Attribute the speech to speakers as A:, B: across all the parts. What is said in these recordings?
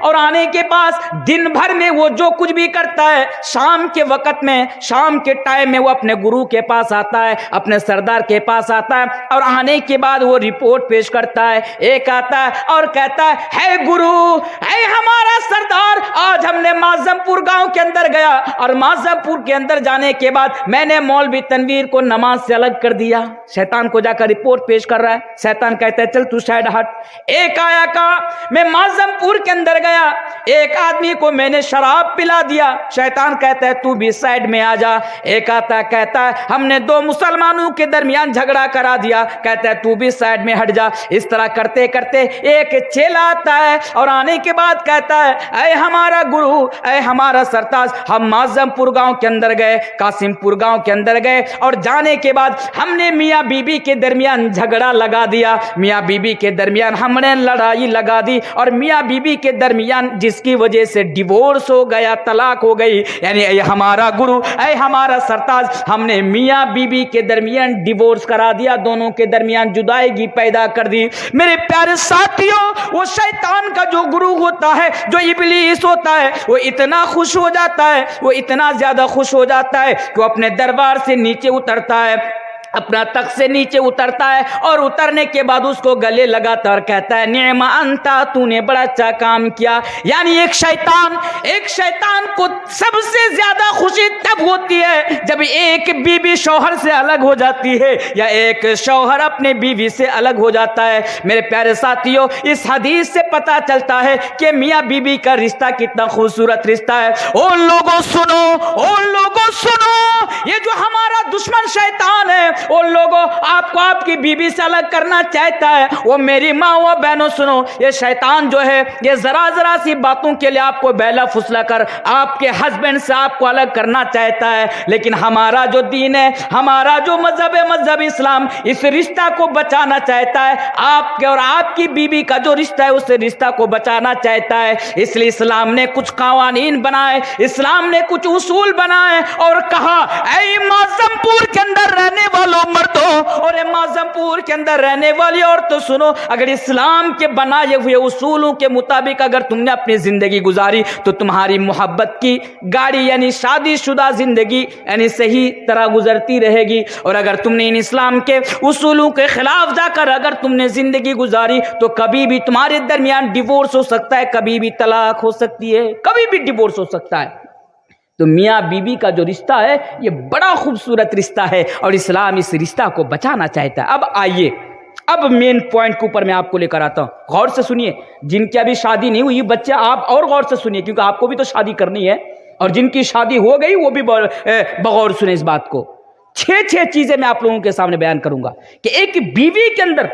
A: اور آنے کے بعد دن بھر میں وہ جو کچھ بھی کرتا ہے، شام کے وقت میں، شام کے ٹائم میں وہ اپنے گرو کے پاس آتا ہے، اپنے سردار کے پاس آتا ہے، اور آنے کے بعد وہ رپورٹ پیش کرتا ہے۔ ایک آتا ہے اور کہتا ہے گرو، اے ہمارا سردار، آج ہم نے معظم پور گاؤں کے اندر گیا، اور معظم پور کے اندر جانے کے بعد میں نے مولوی تنویر کو نماز سے الگ کر دیا۔ شیطان کو جا کر رپورٹ پیش کر رہا ہے۔ شیطان کہتا ہے چل تو سائڈ ہٹ۔ ایک آیا کہا میں معظم پور کے اندر گیا، ایک آدمی کو میں نے شراب پلا دیا۔ شیطان کہتا ہے تو بھی سائڈ میں آ جا۔ ایک آتا ہے کہتا ہے ہم نے دو مسلمانوں کے درمیان جھگڑا کرا دیا، کہتا ہے تو بھی سائڈ میں ہٹ جا۔ اس طرح کرتے کرتے ایک چیلا آتا ہے اور آنے کے بعد کہتا ہے اے ہمارا گرو، اے ہمارا سرتاج، ہم معظم پور گاؤں کے اندر گئے، قاسم پور گاؤں کے اندر گئے، اور جانے کے بعد ہم نے میاں بی بی کے درمیان جھگڑا لگا دیا، میاں بی بی کے درمیان ہم نے لڑائی لگا دی، اور میاں بی بی کے درمیان جس کی وجہ سے ڈیورس ہو گیا، طلاق ہو گئی، یعنی اے ہمارا گرو، اے ہمارا سرتاج، ہم نے میاں بی بی کے درمیان ڈیورس کرا دیا، دونوں کے درمیان جدائیگی پیدا کر دی۔ میرے پیارے ساتھیوں، وہ شیطان کا جو گرو ہوتا ہے، جو ابلیس ہوتا ہے، وہ اتنا خوش ہو جاتا ہے، وہ اتنا زیادہ خوش ہو جاتا ہے کہ وہ اپنے دربار سے نیچے اترتا ہے، اپنا تخت سے نیچے اترتا ہے، اور اترنے کے بعد اس کو گلے لگاتا اور کہتا ہے نعم انتا، تو نے بڑا اچھا کام کیا۔ یعنی ایک شیطان کو سب سے زیادہ خوشی تب ہوتی ہے جب ایک بیوی شوہر سے الگ ہو جاتی ہے، یا ایک شوہر اپنے بیوی سے الگ ہو جاتا ہے۔ میرے پیارے ساتھیوں، اس حدیث سے پتہ چلتا ہے کہ میاں بیوی کا رشتہ کتنا خوبصورت رشتہ ہے۔ او لوگوں سنو، یہ جو ہمارا دشمن شیطان ہے، وہ لوگوں آپ کو آپ کی بیوی سے الگ کرنا چاہتا ہے۔ وہ میری ماں و بہنوں سنو، یہ شیطان جو ہے یہ ذرا سی باتوں کے لیے آپ کو بہلا پھسلا کر آپ کے ہسبینڈ سے آپ کو الگ کرنا چاہتا ہے، لیکن ہمارا جو دین ہے، ہمارا جو مذہب ہے، مذہب اسلام، اس رشتہ کو بچانا چاہتا ہے۔ آپ کے اور آپ کی بیوی کا جو رشتہ ہے، اس رشتہ کو بچانا چاہتا ہے۔ اس لیے اسلام نے کچھ قوانین بنائے، اسلام نے کچھ اصول بنائے، اور کہا اے معظم پور کے اندر رہنے والوں مردوں اور معظم پور کے اندر رہنے والی عورتوں سنو، اگر اسلام کے بنائے ہوئے اصولوں کے مطابق اگر تم نے اپنی زندگی گزاری تو تمہاری محبت کی گاڑی یعنی شادی شدہ زندگی یعنی صحیح طرح گزرتی رہے گی، اور اگر تم نے ان اسلام کے اصولوں کے خلاف جا کر اگر تم نے زندگی گزاری تو کبھی بھی تمہارے درمیان ڈیورس ہو سکتا ہے، کبھی بھی طلاق ہو سکتی ہے، کبھی بھی ڈیورس ہو سکتا ہے۔ تو میاں بیوی کا جو رشتہ ہے یہ بڑا خوبصورت رشتہ ہے، اور اسلام اس رشتہ کو بچانا چاہتا ہے۔ اب آئیے، اب مین پوائنٹ کے اوپر میں آپ کو لے کر آتا ہوں، غور سے سنیے۔ جن کی ابھی شادی نہیں ہوئی بچے، آپ اور غور سے سنیے، کیونکہ آپ کو بھی تو شادی کرنی ہے، اور جن کی شادی ہو گئی وہ بھی بغور سنیں اس بات کو۔ 6 چیزیں میں آپ لوگوں کے سامنے بیان کروں گا کہ ایک بیوی کے اندر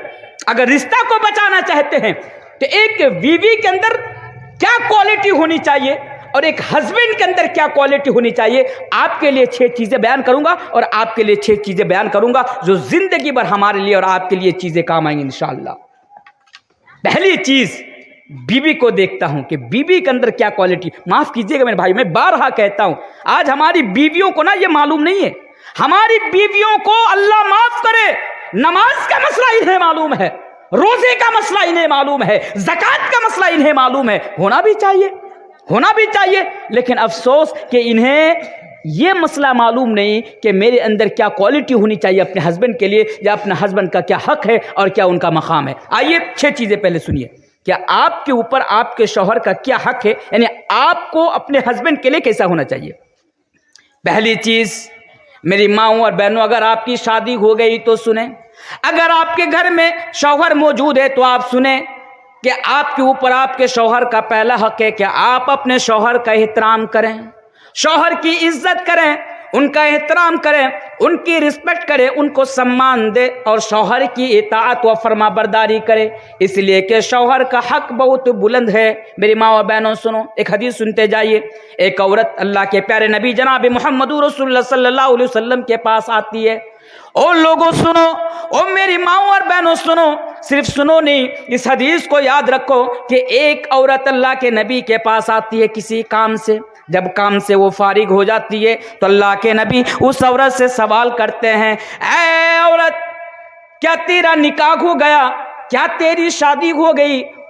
A: اگر رشتہ کو بچانا چاہتے ہیں تو ایک بیوی کے اندر کیا کوالٹی ہونی چاہیے، اور ایک ہسبینڈ کے اندر کیا کوالٹی ہونی چاہیے۔ آپ کے لیے 6 چیزیں بیان کروں گا، اور آپ کے لیے 6 چیزیں بیان کروں گا جو زندگی بھر ہمارے لیے اور آپ کے لیے چیزیں کام آئیں گی انشاءاللہ۔ پہلی چیز، بیوی کو دیکھتا ہوں کہ بیوی کے اندر کیا کوالٹی۔ معاف کیجیے گا میرے بھائی، میں بارہا کہتا ہوں، آج ہماری بیویوں کو نا یہ معلوم نہیں ہے، ہماری بیویوں کو اللہ معاف کرے نماز کا مسئلہ انہیں معلوم ہے، روزے کا مسئلہ انہیں معلوم ہے، زکوٰۃ کا مسئلہ انہیں معلوم ہے، ہونا بھی چاہیے، لیکن افسوس کہ انہیں یہ مسئلہ معلوم نہیں کہ میرے اندر کیا کوالٹی ہونی چاہیے اپنے ہسبینڈ کے لیے، یا اپنے ہسبینڈ کا کیا حق ہے اور کیا ان کا مقام ہے۔ آئیے 6 چیزیں پہلے سنیے کہ آپ کے اوپر آپ کے شوہر کا کیا حق ہے، یعنی آپ کو اپنے ہسبینڈ کے لیے کیسا ہونا چاہیے۔ پہلی چیز، میری ماؤں اور بہنوں، اگر آپ کی شادی ہو گئی تو سنیں، اگر آپ کے گھر میں شوہر موجود ہے تو آپ سنیں کہ آپ کے اوپر آپ کے شوہر کا پہلا حق ہے کہ آپ اپنے شوہر کا احترام کریں، شوہر کی عزت کریں، ان کا احترام کریں، ان کی رسپیکٹ کریں، ان کو سمان دے، اور شوہر کی اطاعت و فرما برداری کرے، اس لیے کہ شوہر کا حق بہت بلند ہے۔ میری ماں و بہنوں سنو، ایک حدیث سنتے جائیے۔ ایک عورت اللہ کے پیارے نبی جناب محمد رسول اللہ صلی اللہ علیہ وسلم کے پاس آتی ہے۔ او لوگوں سنو، او میری ماں اور بہنوں سنو، صرف سنو نہیں، اس حدیث کو یاد رکھو کہ ایک عورت اللہ کے نبی کے پاس آتی ہے کسی کام سے، جب کام سے وہ فارغ ہو جاتی ہے تو اللہ کے نبی اس عورت سے سوال کرتے ہیں، اے عورت، کیا تیرا نکاح ہو گیا؟ کیا تیری شادی ہو گئی؟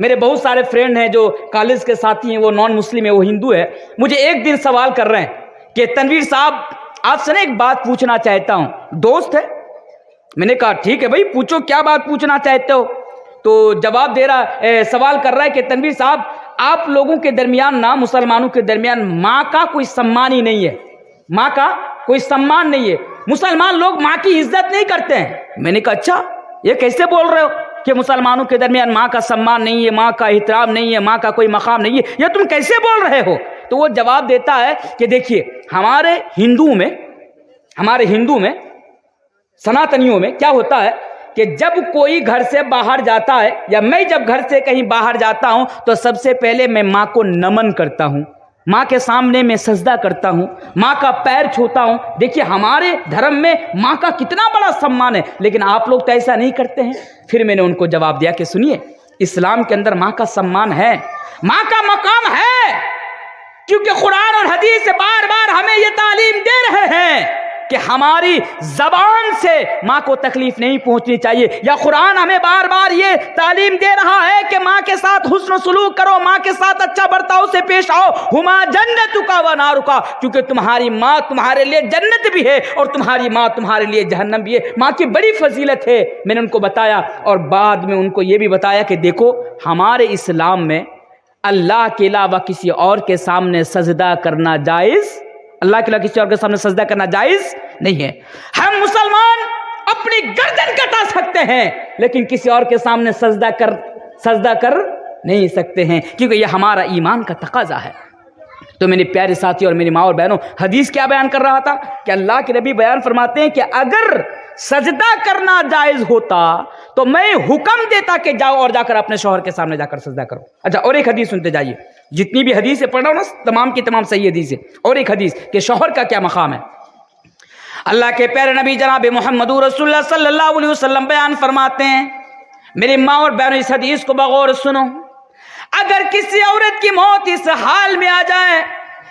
A: میرے بہت سارے فرینڈ ہیں جو کالج کے ساتھی ہیں, وہ نان مسلم ہے, وہ ہندو ہے, مجھے ایک دن سوال کر رہے ہیں کہ تنویر صاحب آپ سے نا ایک بات پوچھنا چاہتا ہوں. دوست ہے, میں نے کہا ٹھیک ہے بھائی پوچھو, کیا بات پوچھنا چاہتے ہو. تو جواب دے رہا, سوال کر رہا ہے کہ تنویر صاحب آپ لوگوں کے درمیان نا, مسلمانوں کے درمیان ماں کا کوئی سمان ہی نہیں ہے, ماں کا کوئی سمان نہیں ہے, مسلمان لوگ ماں کی عزت نہیں کرتے ہیں. میں نے کہا اچھا یہ کیسے بول رہے ہو کہ مسلمانوں کے درمیان ماں کا سمان نہیں ہے, ماں کا احترام نہیں ہے, ماں کا کوئی مقام نہیں ہے, یہ تم کیسے بول رہے ہو. تو وہ جواب دیتا ہے کہ دیکھیے ہمارے ہندو میں سناتنیوں میں کیا ہوتا ہے کہ جب کوئی گھر سے باہر جاتا ہے, یا میں جب گھر سے کہیں باہر جاتا ہوں تو سب سے پہلے میں ماں کو نمن کرتا ہوں, ماں کے سامنے میں سجدہ کرتا ہوں, ماں کا پیر چھوتا ہوں. دیکھیے ہمارے دھرم میں ماں کا کتنا بڑا سمان ہے, لیکن آپ لوگ تو ایسا نہیں کرتے ہیں. پھر میں نے ان کو جواب دیا کہ سنیے, اسلام کے اندر ماں کا سمان ہے, ماں کا مقام ہے, کیونکہ قرآن اور حدیث سے بار بار ہمیں یہ تعلیم دے رہے ہیں کہ ہماری زبان سے ماں کو تکلیف نہیں پہنچنی چاہیے, یا قرآن ہمیں بار بار یہ تعلیم دے رہا ہے کہ ماں کے ساتھ حسن و سلوک کرو, ماں کے ساتھ اچھا برتاؤ سے پیش آؤ. ہما جنتک و نارک, کیونکہ تمہاری ماں تمہارے لیے جنت بھی ہے اور تمہاری ماں تمہارے لیے جہنم بھی ہے. ماں کی بڑی فضیلت ہے. میں نے ان کو بتایا, اور بعد میں ان کو یہ بھی بتایا کہ دیکھو ہمارے اسلام میں اللہ کے علاوہ کسی اور کے سامنے سجدہ کرنا جائز, اللہ کے علاوہ کسی اور کے سامنے سجدہ کرنا جائز نہیں ہے. ہم مسلمان اپنی گردن کٹا سکتے ہیں لیکن کسی اور کے سامنے سجدہ کر نہیں سکتے ہیں, کیونکہ یہ ہمارا ایمان کا تقاضا ہے. تو میرے پیارے ساتھی اور میری ماں اور بہنوں, حدیث کیا بیان کر رہا تھا کہ اللہ کے نبی بیان فرماتے ہیں کہ اگر سجدہ کرنا جائز ہوتا تو میں حکم دیتا کہ جاؤ اور جا کر اپنے شوہر کے سامنے جا کر سجدہ کرو. اچھا اور ایک حدیث سنتے جائیے, جتنی بھی حدیثیں پڑھ رہا ہوں نا تمام کی تمام صحیح حدیث ہے. اور ایک حدیث کہ شوہر کا کیا مقام ہے. اللہ کے پیارے نبی جناب محمد رسول اللہ صلی اللہ علیہ وسلم بیان فرماتے ہیں, میری ماں اور بہنوں اس حدیث کو بغور سنو, اگر کسی عورت کی موت اس حال میں آ جائے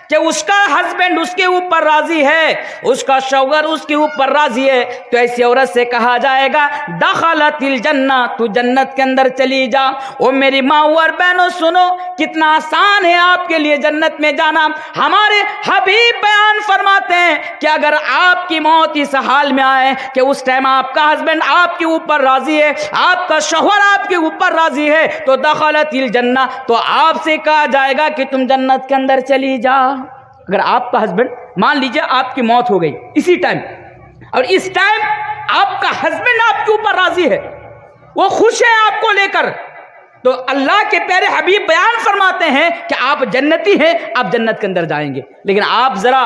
A: کہ اس کا ہسبینڈ اس کے اوپر راضی ہے, اس کا شوہر اس کے اوپر راضی ہے, تو ایسی عورت سے کہا جائے گا دخلت الجنہ, تو جنت کے اندر چلی جا. او میری ماں اور بہنوں سنو, کتنا آسان ہے آپ کے لیے جنت میں جانا. ہمارے حبیب بیان فرماتے ہیں کہ اگر آپ کی موت اس حال میں آئے کہ اس ٹائم آپ کا ہسبینڈ آپ کے اوپر راضی ہے, آپ کا شوہر آپ کے اوپر راضی ہے, تو دخلت الجنہ, تو آپ سے کہا جائے گا کہ تم جنت کے اندر چلی جا. اگر آپ کا ہسبینڈ, مان لیجئے آپ کی موت ہو گئی اسی ٹائم, اور اس ٹائم آپ کا ہسبینڈ آپ کے اوپر راضی ہے, وہ خوش ہے آپ کو لے کر, تو اللہ کے پیارے حبیب بیان فرماتے ہیں کہ آپ جنتی ہیں, آپ جنت کے اندر جائیں گے. لیکن آپ ذرا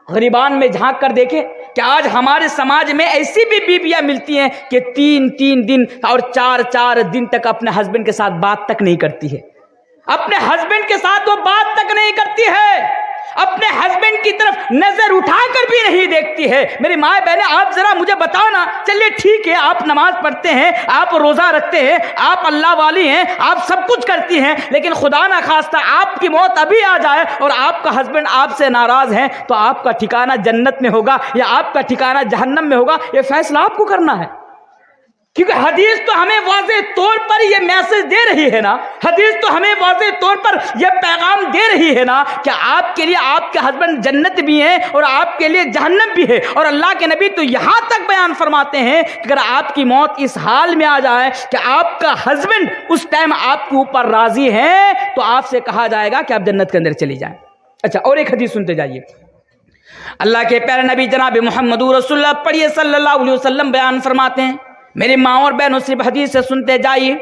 A: غریبان میں جھانک کر دیکھیں کہ آج ہمارے سماج میں ایسی بھی بیویاں ملتی ہیں کہ 3 دن اور 4 دن تک اپنے ہسبینڈ کے ساتھ بات تک نہیں کرتی ہے, اپنے ہسبینڈ کے ساتھ وہ بات تک نہیں کرتی ہے, اپنے ہسبینڈ کی طرف نظر اٹھا کر بھی نہیں دیکھتی ہے. میری ماں بہنیں آپ ذرا مجھے بتاؤ نا, چلیے ٹھیک ہے آپ نماز پڑھتے ہیں, آپ روزہ رکھتے ہیں, آپ اللہ والی ہیں, آپ سب کچھ کرتی ہیں, لیکن خدا نہ خواستہ آپ کی موت ابھی آ جائے اور آپ کا ہسبینڈ آپ سے ناراض ہے, تو آپ کا ٹھکانہ جنت میں ہوگا یا آپ کا ٹھکانہ جہنم میں ہوگا, یہ فیصلہ آپ کو کرنا ہے. کیونکہ حدیث تو ہمیں واضح طور پر یہ میسج دے رہی ہے نا, حدیث تو ہمیں واضح طور پر یہ پیغام دے رہی ہے نا کہ آپ کے لیے آپ کے ہسبینڈ جنت بھی ہیں اور آپ کے لیے جہنم بھی ہے. اور اللہ کے نبی تو یہاں تک بیان فرماتے ہیں کہ اگر آپ کی موت اس حال میں آ جائے کہ آپ کا ہسبینڈ اس ٹائم آپ کے اوپر راضی ہے, تو آپ سے کہا جائے گا کہ آپ جنت کے اندر چلی جائیں. اچھا اور ایک حدیث سنتے جائیے, اللہ کے پیارے نبی جناب محمد رسول اللہ پڑھیے صلی اللہ علیہ وسلم بیان فرماتے ہیں, میری ماں اور بہنوں صرف حدیث سے سنتے جائیے.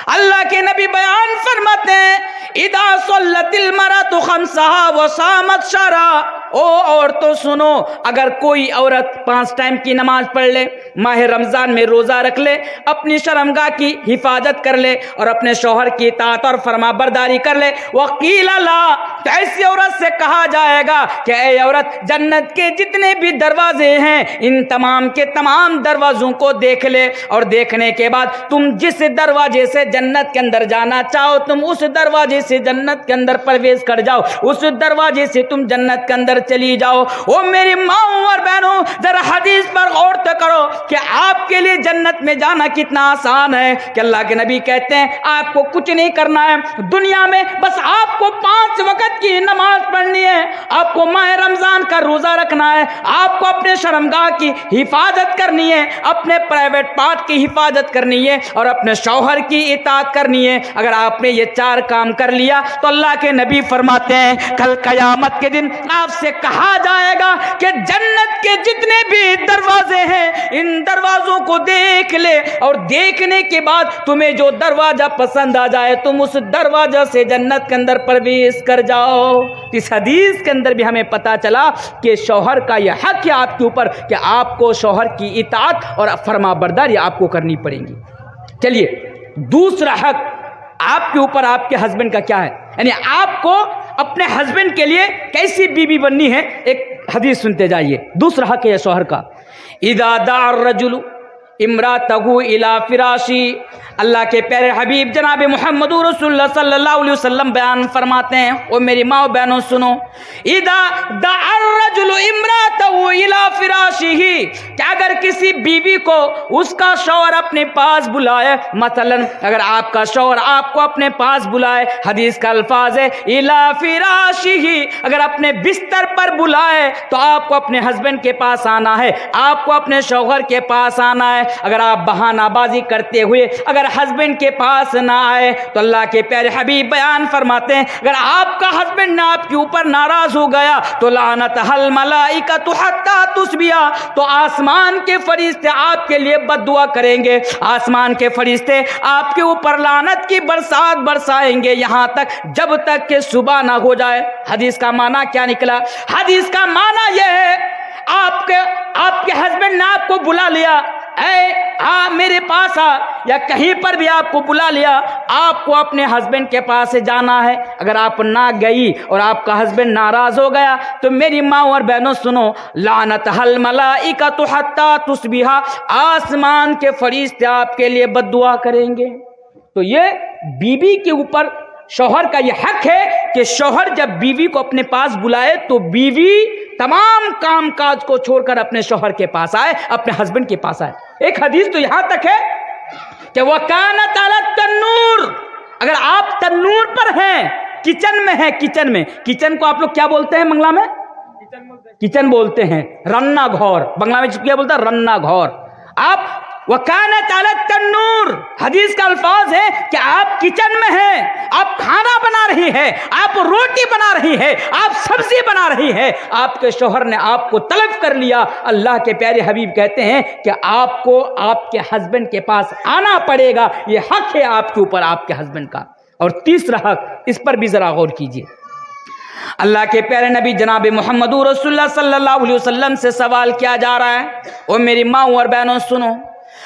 A: اللہ کے نبی بیان فرماتے ہیں اذا صلت المرأۃ خمسها وصامت شهرها, او عورتوں سنو, اگر کوئی عورت 5 ٹائم کی نماز پڑھ لے, ماہ رمضان میں روزہ رکھ لے, اپنی شرمگاہ کی حفاظت کر لے اور اپنے شوہر کی اطاعت اور فرما برداری کر لے, وقیل لا, تو ایسی عورت سے کہا جائے گا کہ اے عورت جنت کے جتنے بھی دروازے ہیں ان تمام کے تمام دروازوں کو دیکھ لے, اور دیکھنے کے بعد تم جس دروازے سے جنت کے اندر جانا چاہو تم اس دروازے سے جنت کے اندر پرویش کر جاؤ, اس دروازے سے تم جنت کے اندر چلی جاؤ. او میری ماں اور بہنوں ذرا حدیث پر غور کرو کہ آپ کے لیے جنت میں جانا کتنا آسان ہے کہ اللہ کے نبی کہتے ہیں آپ کو کچھ نہیں کرنا ہے دنیا میں، بس آپ کو 5 وقت کی نماز پڑھنی ہے، آپ کو ماہ رمضان کا روزہ رکھنا ہے، آپ کو اپنے شرمگاہ کی حفاظت کرنی ہے، اپنے پرائیویٹ پارٹ کی حفاظت کرنی ہے، اور اپنے شوہر کی اطاعت کرنی ہے۔ اگر آپ نے یہ 4 کام کر لیا تو اللہ کے نبی فرماتے ہیں کل قیامت کے دن آپ سے کہا جائے گا کہ جنت کے جتنے بھی دروازے ہیں ان دروازوں کو دیکھ لے، اور دیکھنے کے بعد تمہیں جو دروازہ پسند آ جائے تم اس دروازہ سے جنت کے اندر پرویش کر جاؤ۔ اس حدیث کے اندر بھی ہمیں پتا چلا کہ شوہر کا یہ حق ہے آپ کے اوپر کہ آپ کو شوہر کی اطاعت اور فرما برداری آپ کو کرنی پڑے گی۔ چلیے دوسرا حق آپ کے اوپر آپ کے ہسبینڈ کا کیا ہے، یعنی آپ کو اپنے ہسبینڈ کے لیے کیسی بیوی بننی ہے۔ ایک حدیث سنتے جائیے، دوسرا حق ہے شوہر کا، اذا دعا الرجل امرأته الى فراشی، اللہ کے پیارے حبیب جناب محمد رسول اللہ صلی اللہ علیہ وسلم بیان فرماتے ہیں، اور میری ماں و بہنوں سنو، اذا دعا الرجل امرأته الى فراشہ، کہ اگر کسی بیوی کو اس کا شوہر اپنے پاس بلائے، مثلا اگر آپ کا شوہر آپ کو اپنے پاس بلائے، حدیث کا الفاظ ہے الى فراشہ، اگر اپنے بستر پر بلائے تو آپ کو اپنے ہسبینڈ کے پاس آنا ہے، آپ کو اپنے شوہر کے پاس آنا ہے۔ اگر آپ بہانہ بازی کرتے ہوئے اگر ہسبینڈ کے پاس نہ آئے تو اللہ کے پیارے حبیب بیان فرماتے ہیں اگر آپ کا ہسبینڈ نہ آپ کے اوپر ناراض ہو گیا تو لعنتہ الملائکۃ حتی تصبح، تو آسمان کے فرشتے آپ کے لیے بد دعا کریں گے، آسمان کے فرشتے آپ کے اوپر لعنت کی برسات برسائیں گے یہاں تک جب تک کہ صبح نہ ہو جائے۔ حدیث کا معنی کیا نکلا؟ حدیث کا معنی یہ ہے آپ کے ہسبینڈ نے آپ کو بلا لیا، اے میرے پاس آ، یا کہیں پر بھی آپ کو بلا لیا، آپ کو اپنے ہسبینڈ کے پاس سے جانا ہے۔ اگر آپ نہ گئی اور آپ کا ہسبینڈ ناراض ہو گیا تو میری ماں اور بہنوں سنو، لعنتہ الملائکۃ حتی تصبح، آسمان کے فرشتے آپ کے لیے بد دعا کریں گے۔ تو یہ بیوی کے اوپر شوہر کا یہ حق ہے کہ شوہر جب بیوی کو اپنے پاس بلائے تو بیوی تمام کام کاج کو چھوڑ کر اپنے شوہر کے پاس آئے، اپنے ہسبینڈ کے پاس آئے۔ ایک حدیث تو یہاں تک ہے کہ وَكَانَتْ عَلَى التَّنُّورِ، اگر آپ تنور پر ہیں، کچن میں ہیں، کچن کو آپ لوگ کیا بولتے ہیں بنگلہ میں؟ کچن بولتے ہیں، رننا گھور، بنگلہ میں کیا بولتا ہے؟ رننا گھور۔ آپ وَكَانَتْ عَلَى التَّنُّورِ، حدیث کا الفاظ ہے کہ آپ کچن میں ہیں، آپ کھانا بنا رہی ہیں، آپ روٹی بنا رہی ہیں، آپ سبزی بنا رہی ہیں، آپ کے شوہر نے آپ کو طلب کر لیا، اللہ کے پیارے حبیب کہتے ہیں کہ آپ کو آپ کے ہسبینڈ کے پاس آنا پڑے گا، یہ حق ہے آپ کے اوپر آپ کے ہسبینڈ کا۔ اور تیسرا حق، اس پر بھی ذرا غور کیجیے، اللہ کے پیارے نبی جناب محمد رسول اللہ صلی اللہ علیہ وسلم سے سوال کیا جا رہا ہے، اور میری ماں اور بہنوں سنو،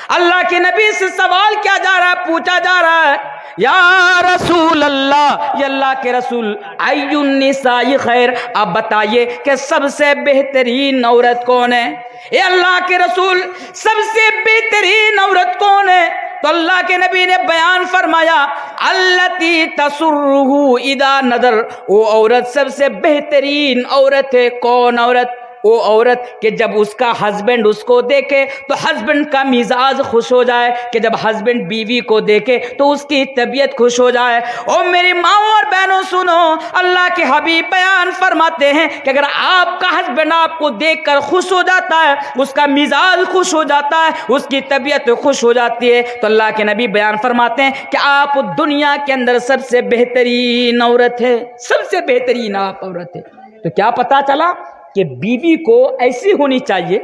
A: اللہ کے نبی سے سوال کیا جا رہا ہے، پوچھا جا رہا ہے یا رسول اللہ، یہ اللہ کے رسول، ای النساء خیر، آپ بتائیے کہ سب سے بہترین عورت کون ہے؟ اے اللہ کے رسول، سب سے بہترین عورت کون ہے؟ تو اللہ کے نبی نے بیان فرمایا التی تسرہ اذا نظر، وہ عورت سب سے بہترین عورت ہے۔ کون عورت؟ وہ عورت کہ جب اس کا ہسبینڈ اس کو دیکھے تو ہسبینڈ کا مزاج خوش ہو جائے، کہ جب ہسبینڈ بیوی کو دیکھے تو اس کی طبیعت خوش ہو جائے۔ اور میری ماں اور بہنوں سنو، اللہ کے حبیب بیان فرماتے ہیں کہ اگر آپ کا ہسبینڈ آپ کو دیکھ کر خوش ہو جاتا ہے، اس کا مزاج خوش ہو جاتا ہے، اس کی طبیعت خوش ہو جاتی ہے، تو اللہ کے نبی بیان فرماتے ہیں کہ آپ دنیا کے اندر سب سے بہترین عورت ہے، سب سے بہترین آپ عورت ہے۔ تو کیا پتا چلا کہ بیوی کو ایسی ہونی چاہیے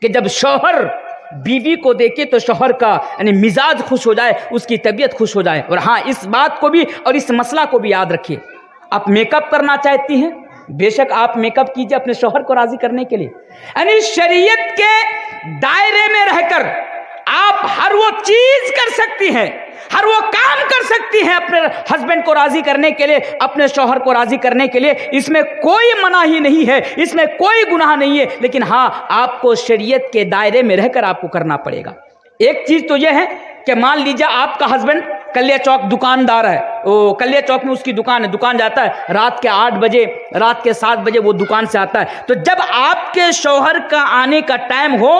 A: کہ جب شوہر بیوی کو دیکھے تو شوہر کا یعنی مزاج خوش ہو جائے، اس کی طبیعت خوش ہو جائے۔ اور ہاں، اس بات کو بھی اور اس مسئلہ کو بھی یاد رکھیے، آپ میک اپ کرنا چاہتی ہیں، بے شک آپ میک اپ کیجئے اپنے شوہر کو راضی کرنے کے لیے، یعنی شریعت کے دائرے میں رہ کر آپ ہر وہ چیز کر سکتی ہیں، ہر وہ کام کر سکتی ہیں اپنے ہسبینڈ کو راضی کرنے کے لیے، اپنے شوہر کو راضی کرنے کے لیے، اس میں کوئی مناہی نہیں ہے، اس میں کوئی گناہ نہیں ہے، لیکن ہاں آپ کو شریعت کے دائرے میں رہ کر آپ کو کرنا پڑے گا۔ ایک چیز تو یہ ہے کہ مان لیجیے آپ کا ہسبینڈ کلیہ چوک دکاندار ہے، وہ کلیہ چوک میں اس کی دکان ہے، دکان جاتا ہے رات کے 8 بجے، رات کے 7 بجے وہ دکان سے آتا ہے، تو جب آپ کے شوہر کا آنے کا ٹائم ہو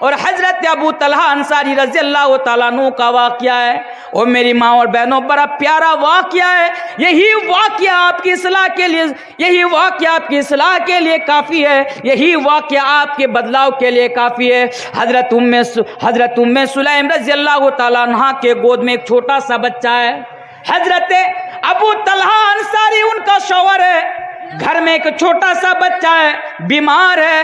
A: اور حضرت ابو طلحہ انصاری رضی اللہ تعالیٰ عنہ کا واقعہ ہے۔ اور میری ماں اور بہنوں بڑا پیارا واقعہ ہے۔ یہی واقعہ آپ کی اصلاح کے لیے، یہی واقعہ آپ کی اصلاح کے لیے کافی ہے، یہی واقعہ آپ کے بدلاؤ کے لیے کافی ہے۔ حضرت ام سلیم رضی اللہ تعالیٰ عنہ کے گود میں ایک چھوٹا سا بچہ ہے۔ حضرت ابو طلحہ انصاری ان کا شوہر ہے، گھر میں ایک چھوٹا سا بچہ ہے، بیمار ہے،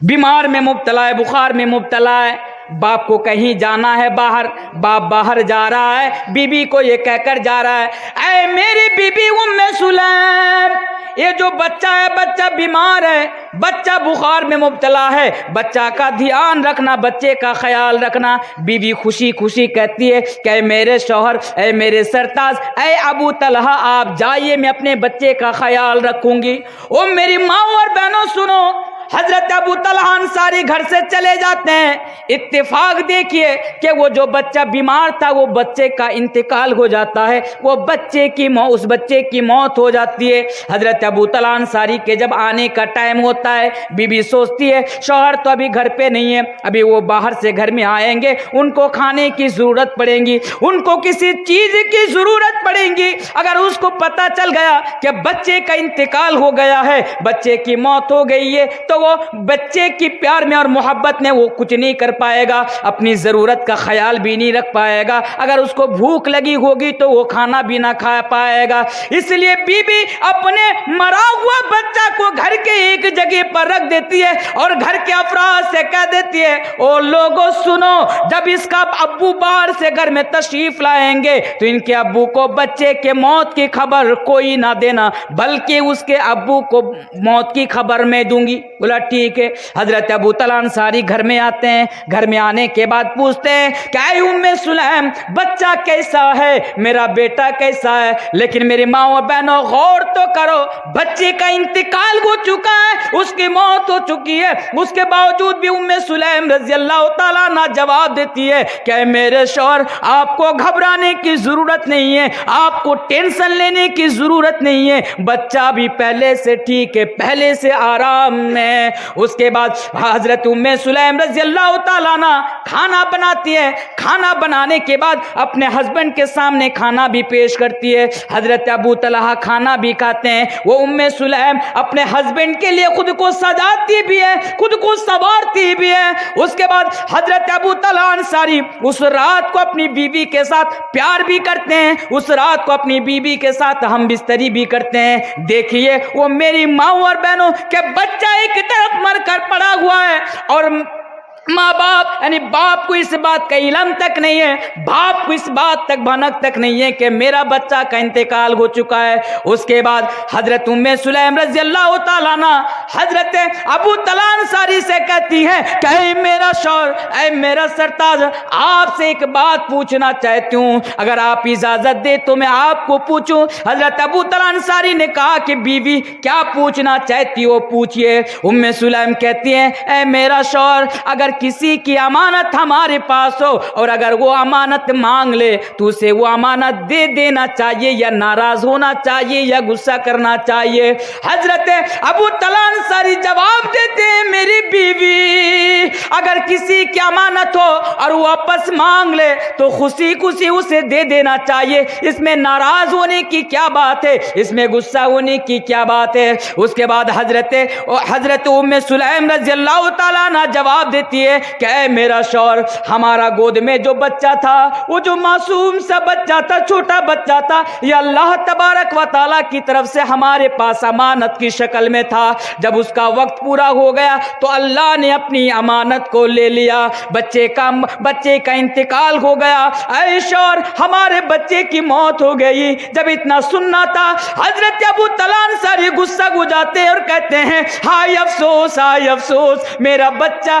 A: بیمار میں مبتلا ہے، بخار میں مبتلا ہے۔ باپ کو کہیں جانا ہے باہر، باپ باہر جا رہا ہے، بی بی کو یہ کہہ کر جا رہا ہے، اے میری بی بی ام سلیم، یہ جو بچہ ہے بچہ بیمار ہے، بچہ بخار میں مبتلا ہے، بچہ کا دھیان رکھنا، بچے کا خیال رکھنا۔ بی بی خوشی خوشی کہتی ہے کہ اے میرے شوہر، اے میرے سرتاج، اے ابو طلحہ، آپ جائیے، میں اپنے بچے کا خیال رکھوں گی۔ او میری ماں اور بہنوں سنو، حضرت ابو طلحہ انصاری گھر سے چلے جاتے ہیں۔ اتفاق دیکھیے کہ وہ جو بچہ بیمار تھا وہ بچے کا انتقال ہو جاتا ہے، وہ اس بچے کی موت ہو جاتی ہے۔ حضرت ابو طلحہ انصاری کے جب آنے کا ٹائم ہوتا ہے، بی بی سوچتی ہے شوہر تو ابھی گھر پہ نہیں ہے، ابھی وہ باہر سے گھر میں آئیں گے، ان کو کھانے کی ضرورت پڑے گی، ان کو کسی چیز کی ضرورت پڑے گی۔ اگر اس کو پتہ چل گیا کہ بچے کا انتقال ہو گیا ہے، بچے کی موت ہو گئی ہے، تو وہ بچے کی پیار میں اور محبت میں وہ کچھ نہیں کر پائے گا، اپنی ضرورت کا خیال بھی نہیں رکھ پائے گا۔ اگر اس کو بھوک لگی ہوگی تو وہ کھانا بھی نہ کھا پائے گا۔ اس لیے بی بی اپنے مرا ہوا بچہ کو گھر کے ایک جگہ پر رکھ دیتی ہے اور گھر کے افراد سے کہہ دیتی ہے، او لوگوں سنو، جب اس کا ابو باہر سے گھر میں تشریف لائیں گے تو ان کے ابو کو بچے کے موت کی خبر کوئی نہ دینا، بلکہ اس کے ابو کو موت کی خبر میں دوں گی۔ بولا ٹھیک ہے۔ حضرت ابو طلحہ انصاری گھر میں آتے ہیں، گھر میں آنے کے بعد پوچھتے ہیں کہ اے ام سلیم، بچہ کیسا ہے، میرا بیٹا کیسا ہے؟ لیکن میری ماں اور بہنوں غور تو کرو، بچے کا انتقال ہو چکا ہے، اس کی موت ہو چکی ہے، اس کے باوجود بھی ام سلیم رضی اللہ تعالیٰ عنہ جواب دیتی ہے کہ اے میرے شوہر، آپ کو گھبرانے کی ضرورت نہیں ہے، آپ کو ٹینشن لینے کی ضرورت نہیں ہے، بچہ بھی پہلے سے ٹھیک ہے، پہلے سے آرام میں۔ اس کے بعد حضرت ام سلیم رضی اللہ تعالیٰ عنہ کھانا بناتی ہے، کھانا بنانے کے بعد اپنے ہسبینڈ کے سامنے کھانا بھی پیش کرتی ہے۔ حضرت ابو طلحہ کھانا بھی کھاتے ہیں۔ وہ ام سلیم اپنے ہسبینڈ کے لیے خود کو سجاتی بھی ہے، خود کو سنوارتی بھی ہے۔ اس کے بعد حضرت ابو طلحہ انصاری اس رات کو اپنی بیوی کے ساتھ پیار بھی کرتے ہیں، اس رات کو اپنی بیوی کے ساتھ ہم بستری بھی کرتے ہیں۔ دیکھیے وہ میری ماں اور بہنوں کہ بچہ ایک طرف مر کر پڑا ہوا ہے اور ماں باپ یعنی باپ کو اس بات کا علم تک نہیں ہے، باپ کو اس بات تک بھنک تک نہیں ہے کہ میرا بچہ کا انتقال ہو چکا ہے۔ اس کے بعد حضرت ام سلیم رضی اللہ تعالیٰ عنہ حضرت ابو طلحہ انصاری سے کہتی ہے کہ اے میرا شوہر، اے میرا سرتاج، آپ سے ایک بات پوچھنا چاہتی ہوں، اگر آپ اجازت دے تو میں آپ کو پوچھوں۔ حضرت ابو طلحہ انصاری نے کہا کہ بیوی کیا پوچھنا چاہتی ہو، پوچھئے۔ ام سلیم کہتی ہیں اے میرا شوہر، اگر کسی کی امانت ہمارے پاس ہو اور اگر وہ امانت مانگ لے تو اسے وہ امانت دے دینا چاہیے یا ناراض ہونا چاہیے یا غصہ کرنا چاہیے؟ حضرت ابو طلحہ انصاری جواب دیتے ہیں میری بیوی اگر کسی کی امانت ہو اور وہ واپس مانگ لے تو خوشی خوشی اسے دے دینا چاہیے، اس میں ناراض ہونے کی کیا بات ہے، اس میں غصہ ہونے کی کیا بات ہے؟ اس کے بعد حضرت ام سلیم رضی اللہ تعالیٰ عنہ جواب دیتی ہے کہ اے میرا شوہر، ہمارا گود میں جو بچہ تھا، وہ جو معصوم سا بچہ تھا، چھوٹا بچہ تھا، یہ اللہ تبارک و تعالیٰ کی طرف سے ہمارے پاس امانت کی شکل میں تھا۔ جب اس کا وقت پورا ہو گیا تو اللہ نے اپنی امانت کو لے لیا، بچے کا انتقال ہو گیا۔ اے شوہر، ہمارے بچے کی موت ہو گئی۔ جب اتنا سننا تھا حضرت ابو طلحہ انصاری غصہ ہو جاتے اور کہتے ہیں ہائے افسوس، ہائے افسوس، میرا بچہ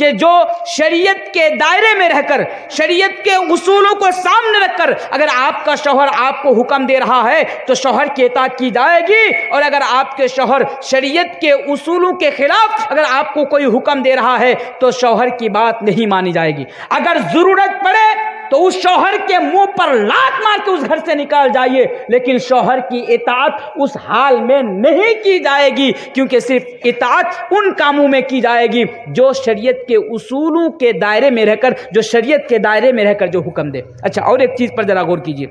A: کہ جو شریعت کے دائرے میں رہ کر شریعت کے اصولوں کو سامنے رکھ کر اگر آپ کا شوہر آپ کو حکم دے رہا ہے تو شوہر کی اطاعت کی جائے گی، اور اگر آپ کے شوہر شریعت کے اصولوں کے خلاف اگر آپ کو کوئی حکم دے رہا ہے تو شوہر کی بات نہیں مانی جائے گی۔ اگر ضرورت پڑے تو اس شوہر کے منہ پر لات مار کے اس گھر سے نکال جائیے، لیکن شوہر کی اطاعت اس حال میں نہیں کی جائے گی، کیونکہ صرف اطاعت ان کاموں میں کی جائے گی جو شریعت کے اصولوں کے دائرے میں رہ کر جو شریعت کے دائرے میں رہ کر جو حکم دے۔ اچھا، اور ایک چیز پر ذرا غور کیجیے،